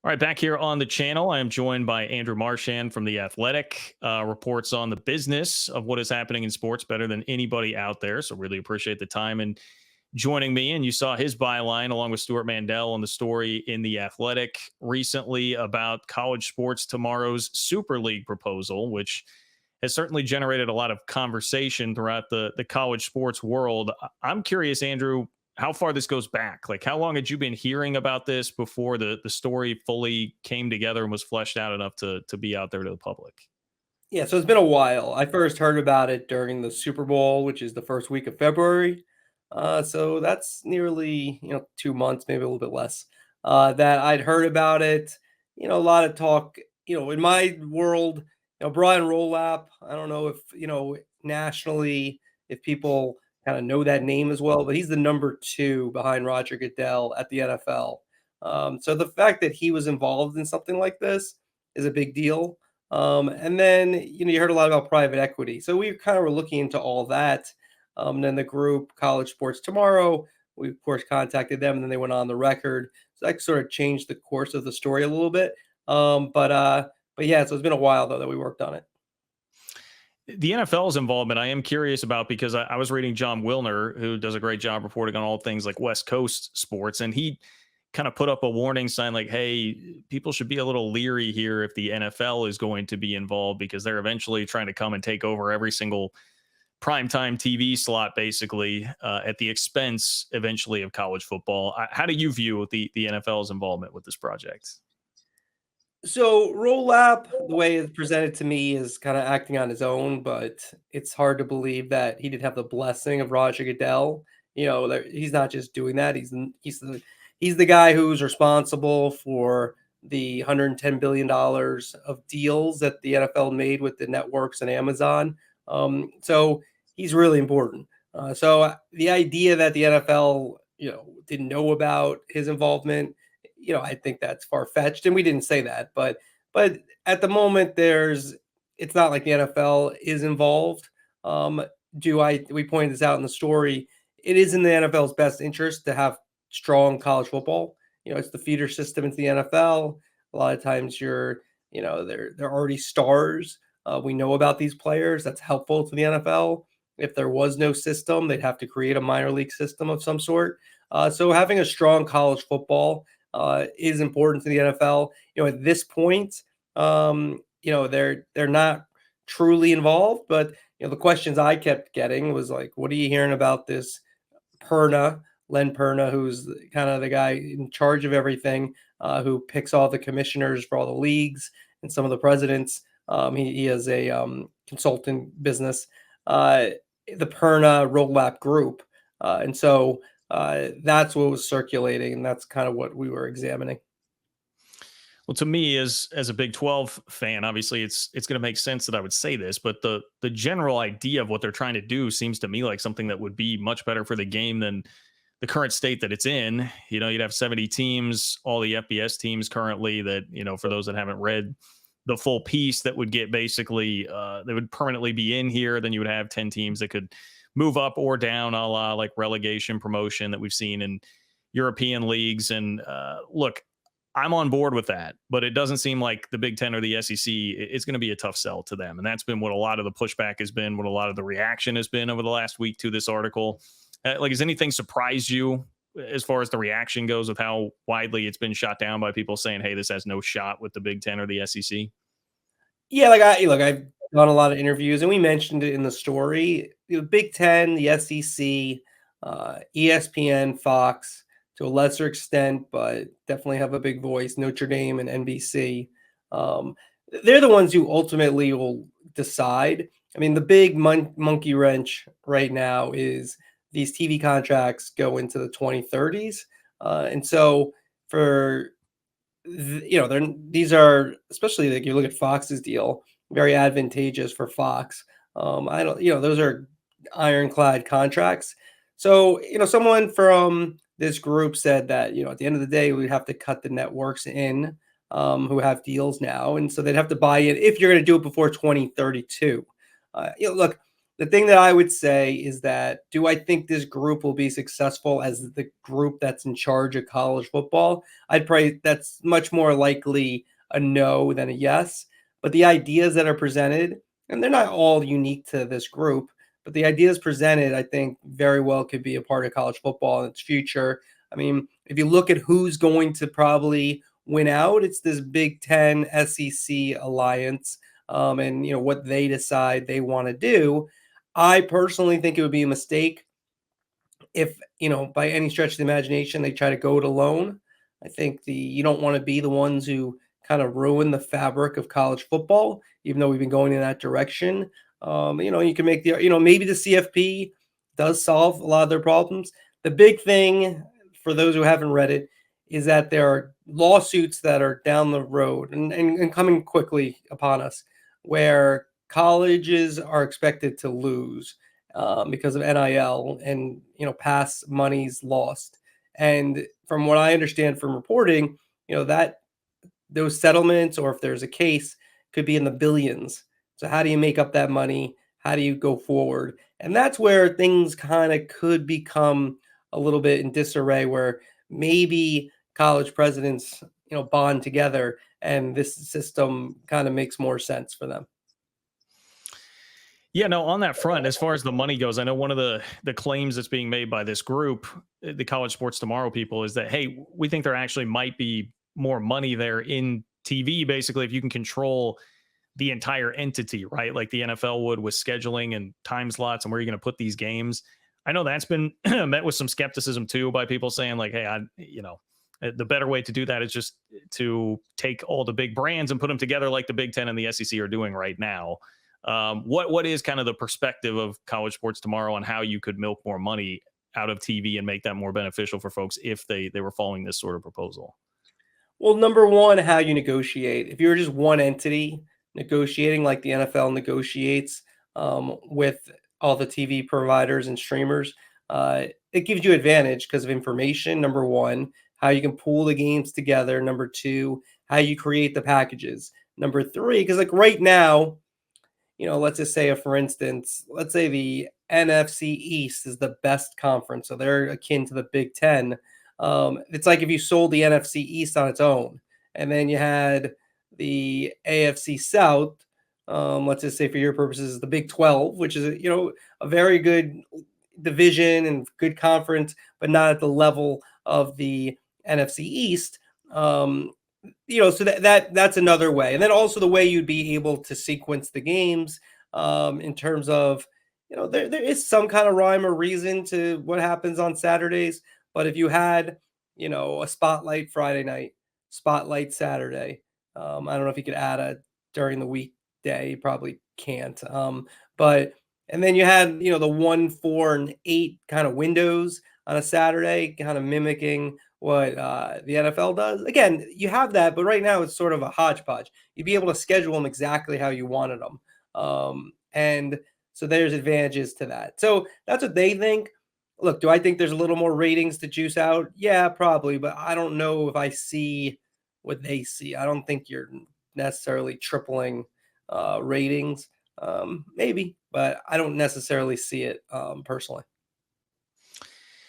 All right, back here on the channel, I am joined by Andrew Marchand from The Athletic. Reports on the business of what is happening in sports better than anybody out there. So, really appreciate the time and joining me. And you saw his byline along with Stuart Mandel on the story in The Athletic recently about college sports tomorrow's Super League proposal, which has certainly generated a lot of conversation throughout the college sports world. I'm curious, Andrew, how far this goes back. Like, how long had you been hearing about this before the story fully came together and was fleshed out enough to be out there to the public? Yeah, so it's been a while. I first heard about it during the Super Bowl, which is the first week of February. So that's nearly, 2 months, maybe a little bit less, that I'd heard about it. A lot of talk, in my world, Brian Rolap, I don't know if, nationally, if people kind of know that name as well, but he's the number two behind Roger Goodell at the NFL. So the fact that he was involved in something like this is a big deal. And then, you heard a lot about private equity. So we kind of were looking into all that. And then the group College Sports Tomorrow, we of course contacted them and then they went on the record. So that sort of changed the course of the story a little bit. But yeah, so it's been a while though that we worked on it. The NFL's involvement, I am curious about because I was reading John Wilner, who does a great job reporting on all things like West Coast sports, and he kind of put up a warning sign like, hey, people should be a little leery here if the NFL is going to be involved because they're eventually trying to come and take over every single primetime TV slot, basically, at the expense eventually of college football. How do you view the NFL's involvement with this project? So Rolap, the way it's presented to me, is kind of acting on his own, but it's hard to believe that he didn't have the blessing of Roger Goodell. He's not just doing that. He's the guy who's responsible for the $110 billion of deals that the NFL made with the networks and Amazon. So he's really important. So the idea that the NFL, didn't know about his involvement, I think that's far fetched, and we didn't say that, but at the moment, it's not like the NFL is involved. Um, we pointed this out in the story. It is in the NFL's best interest to have strong college football. It's the feeder system into the NFL. A lot of times, they're already stars. We know about these players. That's helpful to the NFL. If there was no system, they'd have to create a minor league system of some sort. So having a strong college football is important to the NFL. At this point, they're not truly involved, but the questions I kept getting was like, what are you hearing about this Perna, Len Perna, who's kind of the guy in charge of everything, who picks all the commissioners for all the leagues and some of the presidents. He has a consultant business, the Perna Rollap Group, and so that's what was circulating, and that's kind of what we were examining. Well, to me, as a Big 12 fan, obviously it's going to make sense that I would say this, but the general idea of what they're trying to do seems to me like something that would be much better for the game than the current state that it's in. You'd have 70 teams, all the FBS teams currently that, for those that haven't read the full piece, that would get basically, they would permanently be in here. Then you would have 10 teams that could move up or down, a la like relegation promotion that we've seen in European leagues. And look, I'm on board with that, but it doesn't seem like the Big Ten or the SEC, it's going to be a tough sell to them. And that's been what a lot of the pushback has been, what a lot of the reaction has been over the last week to this article. Has anything surprised you as far as the reaction goes with how widely it's been shot down by people saying, hey, this has no shot with the Big Ten or the SEC? Yeah, I've done a lot of interviews, and we mentioned it in the story. The Big Ten, the SEC, ESPN, Fox, to a lesser extent, but definitely have a big voice. Notre Dame and NBC. Um, they're the ones who ultimately will decide. I mean, the big monkey wrench right now is these TV contracts go into the 2030s, and so for these are, especially like you look at Fox's deal, very advantageous for Fox. I don't, those are ironclad contracts. So, someone from this group said that, at the end of the day, we have to cut the networks in, who have deals now. And so they'd have to buy in if you're going to do it before 2032. Look, The thing that I would say is that, do I think this group will be successful as the group that's in charge of college football? I'd probably that's much more likely a no than a yes. But the ideas that are presented, and they're not all unique to this group, but the ideas presented, I think, very well could be a part of college football in its future. I mean, if you look at who's going to probably win out, it's this Big Ten SEC alliance, and what they decide they want to do. I personally think it would be a mistake if, by any stretch of the imagination, they try to go it alone. I think the you don't want to be the ones who kind of ruin the fabric of college football, even though we've been going in that direction. You can make maybe the CFP does solve a lot of their problems. The big thing for those who haven't read it is that there are lawsuits that are down the road and coming quickly upon us, where colleges are expected to lose because of NIL and past monies lost. And from what I understand from reporting, that those settlements, or if there's a case, could be in the billions. So how do you make up that money? How do you go forward? And that's where things kind of could become a little bit in disarray, where maybe college presidents, bond together, and this system kind of makes more sense for them. Yeah, no, on that front, as far as the money goes, I know one of the claims that's being made by this group, the College Sports Tomorrow people, is that hey, we think there actually might be more money there in TV. Basically, if you can control the entire entity, right? Like the NFL would with scheduling and time slots and where you're going to put these games. I know that's been met with some skepticism too by people saying like, hey, the better way to do that is just to take all the big brands and put them together like the Big Ten and the SEC are doing right now. What is kind of the perspective of College Sports Tomorrow on how you could milk more money out of TV and make that more beneficial for folks if they were following this sort of proposal? Well, number one, how you negotiate. If you're just one entity negotiating like the NFL negotiates with all the TV providers and streamers, it gives you advantage because of information. Number one, how you can pool the games together. Number two, how you create the packages. Number three, because like right now, let's just say, for instance, let's say the NFC East is the best conference, so they're akin to the Big Ten. It's like if you sold the NFC East on its own, and then you had the AFC South. Let's just say, for your purposes, the Big 12, which is a very good division and good conference, but not at the level of the NFC East. So that's another way. And then also the way you'd be able to sequence the games, in terms of, there is some kind of rhyme or reason to what happens on Saturdays. But if you had, a spotlight Friday night, spotlight Saturday, I don't know if you could add a during the weekday. You probably can't. But and then you had, the 1, 4, and 8 kind of windows on a Saturday, kind of mimicking what the NFL does. Again, you have that, but right now it's sort of a hodgepodge. You'd be able to schedule them exactly how you wanted them. And so there's advantages to that. So that's what they think. Look, do I think there's a little more ratings to juice out? Yeah, probably, but I don't know if I see what they see. I don't think you're necessarily tripling ratings. Maybe, but I don't necessarily see it personally.